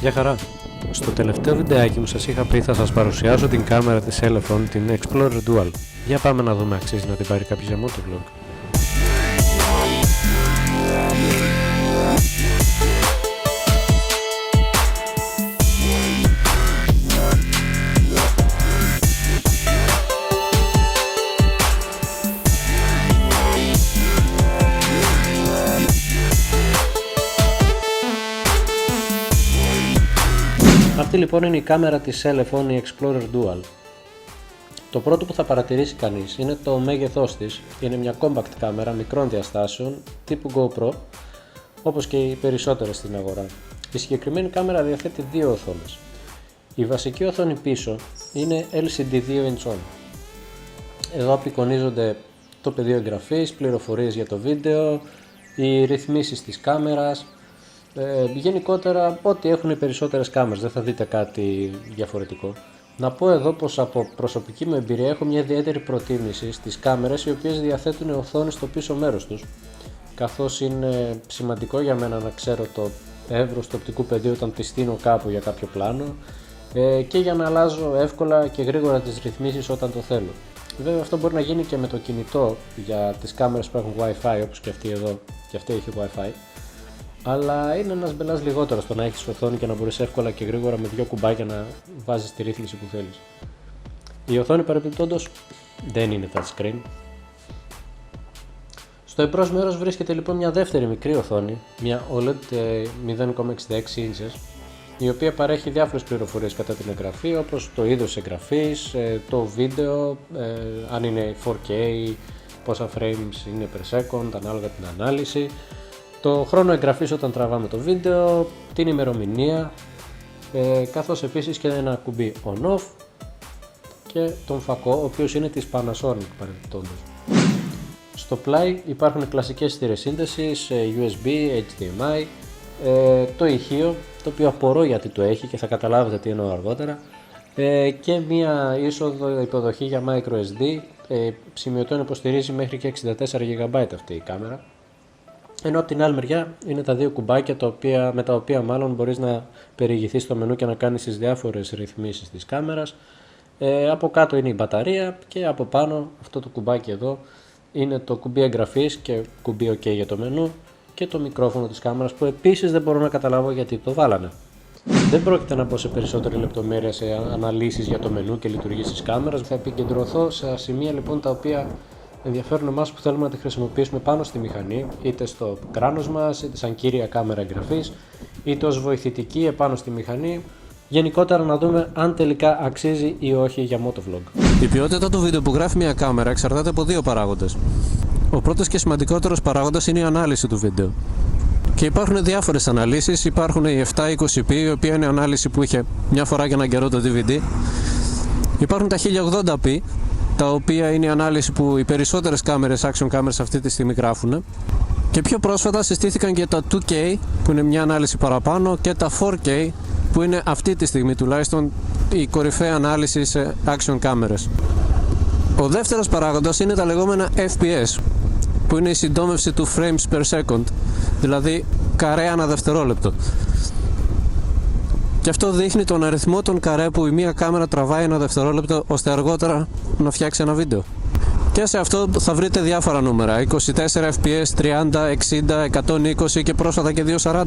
Γεια χαρά! Στο τελευταίο βιντεάκι μου σας είχα πει θα σας παρουσιάσω την κάμερα της Elephone, την Explorer Dual. Για πάμε να δούμε, αξίζει να την πάρει κάποιος για motovlog. Αυτή λοιπόν είναι η κάμερα της Elephone, η Explorer Dual. Το πρώτο που θα παρατηρήσει κανείς είναι το μέγεθός της. Είναι μια compact κάμερα μικρών διαστάσεων τύπου GoPro, όπως και οι περισσότερες στην αγορά. Η συγκεκριμένη κάμερα διαθέτει δύο οθόνες. Η βασική οθόνη πίσω είναι LCD 2 inch. Εδώ απεικονίζονται το πεδίο εγγραφής, πληροφορίες για το βίντεο, οι ρυθμίσεις της κάμερας. Γενικότερα ό,τι έχουν οι περισσότερες κάμερες, δεν θα δείτε κάτι διαφορετικό. Να πω εδώ πως από προσωπική μου εμπειρία έχω μια ιδιαίτερη προτίμηση στις κάμερες οι οποίες διαθέτουν οθόνη στο πίσω μέρος τους, καθώς είναι σημαντικό για μένα να ξέρω το εύρος του οπτικού πεδίου όταν τη στείνω κάπου για κάποιο πλάνο και για να αλλάζω εύκολα και γρήγορα τις ρυθμίσεις όταν το θέλω. Βέβαια αυτό μπορεί να γίνει και με το κινητό για τις κάμερες που έχουν Wi-Fi, όπως και αυτή εδώ, και αυτή έχει Wi-Fi. Αλλά είναι ένας μπελάς λιγότερο στο να έχεις οθόνη και να μπορείς εύκολα και γρήγορα με δύο κουμπάκια να βάζεις τη ρύθμιση που θέλεις. Η οθόνη παρεμπιπτόντως δεν είναι touchscreen. Στο εμπρός μέρος βρίσκεται λοιπόν μια δεύτερη μικρή οθόνη, μια OLED 0,66 inches, η οποία παρέχει διάφορες πληροφορίες κατά την εγγραφή, όπως το είδος εγγραφής, το βίντεο, αν είναι 4K, πόσα frames είναι per second, ανάλογα την ανάλυση, το χρόνο εγγραφής όταν τραβάμε το βίντεο, την ημερομηνία, καθώς επίσης και ένα κουμπί on-off και τον φακό, ο οποίος είναι της Panasonic παρεμπιπτόντως. Στο πλάι υπάρχουν κλασικές θύρες σύνδεσης, USB, HDMI, το ηχείο, το οποίο απορώ γιατί το έχει και θα καταλάβετε τι εννοώ αργότερα, και μία είσοδο υποδοχή για microSD, σημειωτών υποστηρίζει μέχρι και 64 GB αυτή η κάμερα. Ενώ από την άλλη μεριά είναι τα δύο κουμπάκια με τα οποία μάλλον μπορείς να περιηγηθείς στο μενού και να κάνεις τις διάφορες ρυθμίσεις της κάμερας. Από κάτω είναι η μπαταρία και από πάνω αυτό το κουμπάκι εδώ είναι το κουμπί εγγραφής και κουμπί OK για το μενού και το μικρόφωνο της κάμερας, που επίσης δεν μπορώ να καταλάβω γιατί το βάλανε. Δεν πρόκειται να μπω σε περισσότερη λεπτομέρεια σε αναλύσεις για το μενού και λειτουργίες της κάμερας. Θα επικεντρωθώ σε σημεία λοιπόν τα οποία ενδιαφέρουν εμάς που θέλουμε να τη χρησιμοποιήσουμε πάνω στη μηχανή, είτε στο κράνος μας, είτε σαν κύρια κάμερα εγγραφής, είτε ως βοηθητική επάνω στη μηχανή. Γενικότερα να δούμε αν τελικά αξίζει ή όχι για motovlog. Η ποιότητα του βίντεο που γράφει μια κάμερα εξαρτάται από δύο παράγοντες. Ο πρώτος και σημαντικότερος παράγοντας είναι η ανάλυση του βίντεο. Και υπάρχουν διάφορες αναλύσεις. Υπάρχουν η 720p, η οποία είναι η ανάλυση που είχε μια φορά για έναν καιρό το DVD. Υπάρχουν τα 1080p, τα οποία είναι η ανάλυση που οι περισσότερες κάμερες, action κάμερες αυτή τη στιγμή γράφουν. Και πιο πρόσφατα συστήθηκαν και τα 2K, που είναι μια ανάλυση παραπάνω, και τα 4K, που είναι αυτή τη στιγμή τουλάχιστον η κορυφαία ανάλυση σε action κάμερες. Ο δεύτερος παράγοντας είναι τα λεγόμενα FPS, που είναι η συντόμευση του frames per second, δηλαδή καρέ ανά δευτερόλεπτο. Και αυτό δείχνει τον αριθμό των καρέ που η μία κάμερα τραβάει ένα δευτερόλεπτο ώστε αργότερα να φτιάξει ένα βίντεο. Και σε αυτό θα βρείτε διάφορα νούμερα, 24 fps, 30, 60, 120 και πρόσφατα και 240.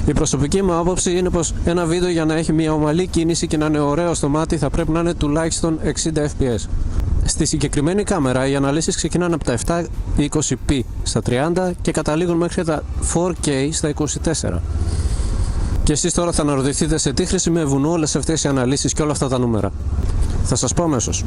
Η προσωπική μου άποψη είναι πως ένα βίντεο για να έχει μια ομαλή κίνηση και να είναι ωραίο στο μάτι θα πρέπει να είναι τουλάχιστον 60 fps. Στη συγκεκριμένη κάμερα οι αναλύσεις ξεκινάνε από τα 720p στα 30 και καταλήγουν μέχρι τα 4K στα 24. Και εσείς τώρα θα αναρωτηθείτε σε τι χρησιμεύουν όλες αυτές οι αναλύσεις και όλα αυτά τα νούμερα. Θα σας πω αμέσως.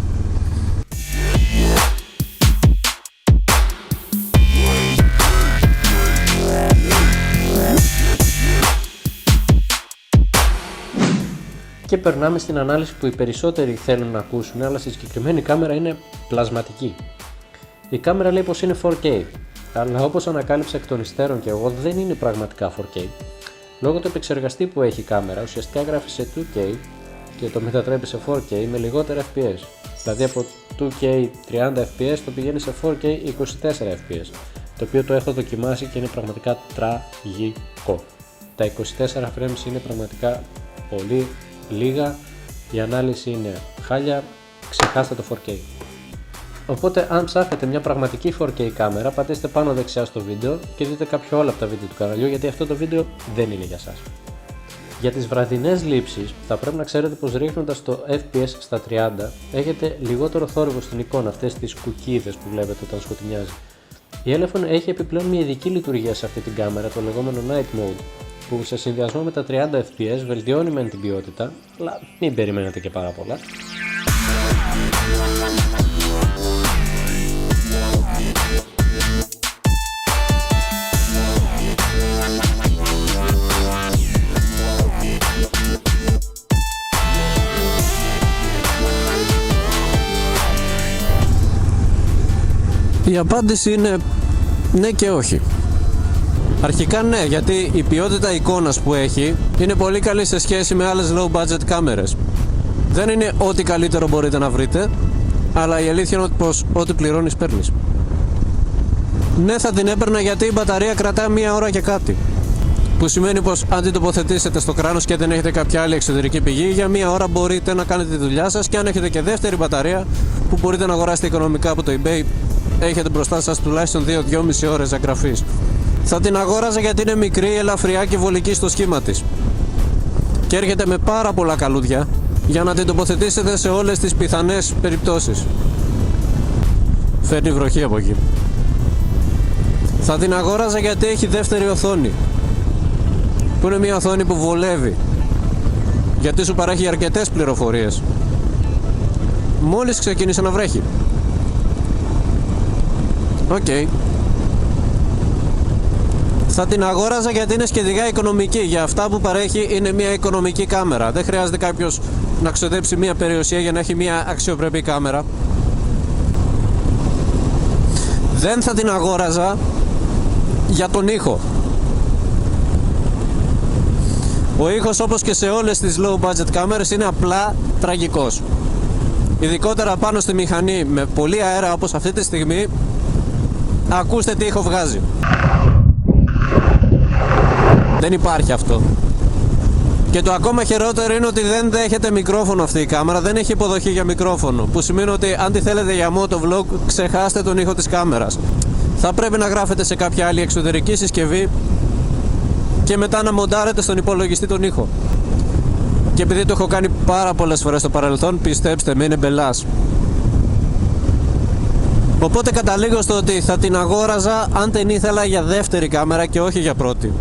Και περνάμε στην ανάλυση που οι περισσότεροι θέλουν να ακούσουν, αλλά στη συγκεκριμένη κάμερα είναι πλασματική. Η κάμερα λέει πως είναι 4K, αλλά όπως ανακάλυψα εκ των υστέρων και εγώ, δεν είναι πραγματικά 4K. Λόγω του επεξεργαστή που έχει η κάμερα, ουσιαστικά γράφει σε 2K και το μετατρέπει σε 4K με λιγότερα FPS. Δηλαδή από 2K 30 FPS το πηγαίνει σε 4K 24 FPS, το οποίο το έχω δοκιμάσει και είναι πραγματικά τραγικό. Τα 24 frames είναι πραγματικά πολύ λίγα, η ανάλυση είναι χάλια, ξεχάστε το 4K. Οπότε αν ψάχνετε μια πραγματική 4K κάμερα, πατήστε πάνω δεξιά στο βίντεο και δείτε κάποιο άλλο από τα βίντεο του καναλιού, γιατί αυτό το βίντεο δεν είναι για σας. Για τις βραδινές λήψεις θα πρέπει να ξέρετε πως ρίχνοντας το FPS στα 30 έχετε λιγότερο θόρυβο στην εικόνα, αυτές τις κουκίδες που βλέπετε όταν σκοτεινιάζει. Η Elephone έχει επιπλέον μια ειδική λειτουργία σε αυτή την κάμερα, το λεγόμενο Night Mode, που σε συνδυασμό με τα 30 fps βελτιώνει μεν την ποιότητα, αλλά μην περιμένετε και πάρα πολλά. Η απάντηση είναι ναι και όχι. Αρχικά ναι, γιατί η ποιότητα εικόνας που έχει είναι πολύ καλή σε σχέση με άλλες low budget κάμερες. Δεν είναι ό,τι καλύτερο μπορείτε να βρείτε, αλλά η αλήθεια είναι πως ό,τι πληρώνεις παίρνεις. Ναι, θα την έπαιρνα γιατί η μπαταρία κρατά 1 ώρα και κάτι. Που σημαίνει πως αν την τοποθετήσετε στο κράνος και δεν έχετε κάποια άλλη εξωτερική πηγή, για 1 ώρα μπορείτε να κάνετε τη δουλειά σας, και αν έχετε και δεύτερη μπαταρία που μπορείτε να αγοράσετε οικονομικά από το eBay, έχετε μπροστά σας τουλάχιστον 2-2,5 ώρες εγγραφής. Θα την αγόραζα γιατί είναι μικρή, ελαφριά και βολική στο σχήμα της. Και έρχεται με πάρα πολλά καλούδια για να την τοποθετήσετε σε όλες τις πιθανές περιπτώσεις. Φέρνει βροχή από εκεί. Θα την αγόραζα γιατί έχει δεύτερη οθόνη, που είναι μια οθόνη που βολεύει, γιατί σου παρέχει αρκετές πληροφορίες μόλις ξεκίνησε να βρέχει. Οκ. Θα την αγόραζα γιατί είναι σχετικά οικονομική. Για αυτά που παρέχει είναι μια οικονομική κάμερα. Δεν χρειάζεται κάποιος να ξοδέψει μια περιουσία για να έχει μια αξιοπρεπή κάμερα. Δεν θα την αγόραζα για τον ήχο. Ο ήχος, όπως και σε όλες τις low budget κάμερες, είναι απλά τραγικός. Ειδικότερα πάνω στη μηχανή με πολύ αέρα όπως αυτή τη στιγμή, ακούστε τι ήχο βγάζει. Δεν υπάρχει αυτό. Και το ακόμα χειρότερο είναι ότι δεν δέχεται μικρόφωνο αυτή η κάμερα, δεν έχει υποδοχή για μικρόφωνο, που σημαίνει ότι αν τη θέλετε για motovlog, ξεχάστε τον ήχο της κάμερας. Θα πρέπει να γράφετε σε κάποια άλλη εξωτερική συσκευή και μετά να μοντάρετε στον υπολογιστή τον ήχο. Και επειδή το έχω κάνει πάρα πολλές φορές στο παρελθόν, πιστέψτε με, είναι μπελάς. Οπότε καταλήγω στο ότι θα την αγόραζα αν την ήθελα για δεύτερη κάμερα και όχι για πρώτη.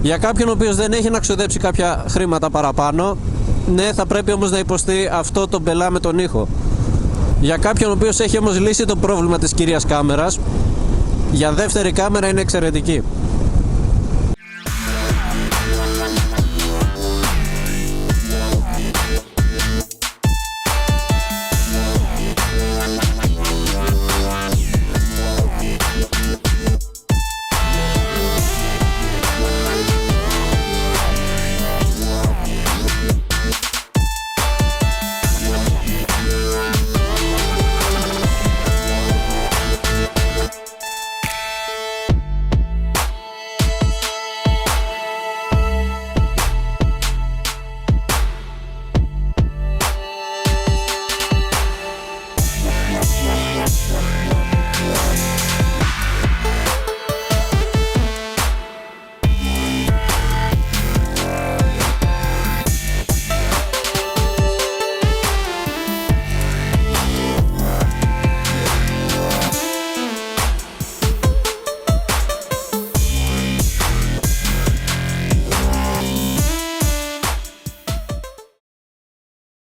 Για κάποιον ο οποίος δεν έχει να ξοδέψει κάποια χρήματα παραπάνω, ναι, θα πρέπει όμως να υποστεί αυτό το μπελά με τον ήχο. Για κάποιον ο οποίος έχει όμως λύσει το πρόβλημα της κυρίας κάμερας, για δεύτερη κάμερα είναι εξαιρετική.